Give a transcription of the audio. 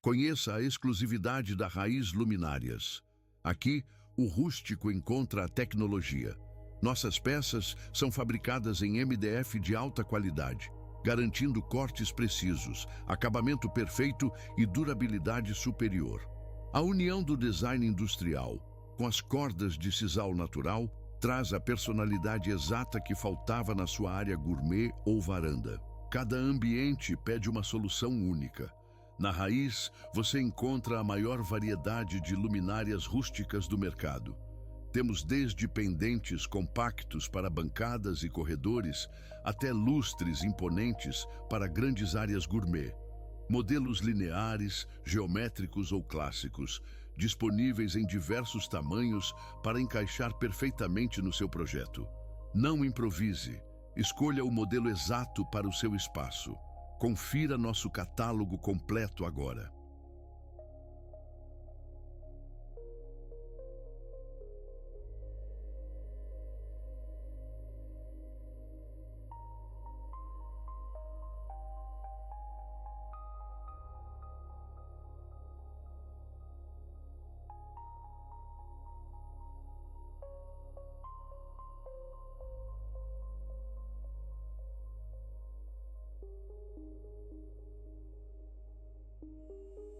Conheça a exclusividade da Raiz Luminárias. Aqui, o rústico encontra a tecnologia. Nossas peças são fabricadas em MDF de alta qualidade, garantindo cortes precisos, acabamento perfeito e durabilidade superior. A união do design industrial com as cordas de sisal natural traz a personalidade exata que faltava na sua área gourmet ou varanda. Cada ambiente pede uma solução única. Na Raiz, você encontra a maior variedade de luminárias rústicas do mercado. Temos desde pendentes compactos para bancadas e corredores, até lustres imponentes para grandes áreas gourmet. Modelos lineares, geométricos ou clássicos, disponíveis em diversos tamanhos para encaixar perfeitamente no seu projeto. Não improvise, escolha o modelo exato para o seu espaço. Confira nosso catálogo completo agora.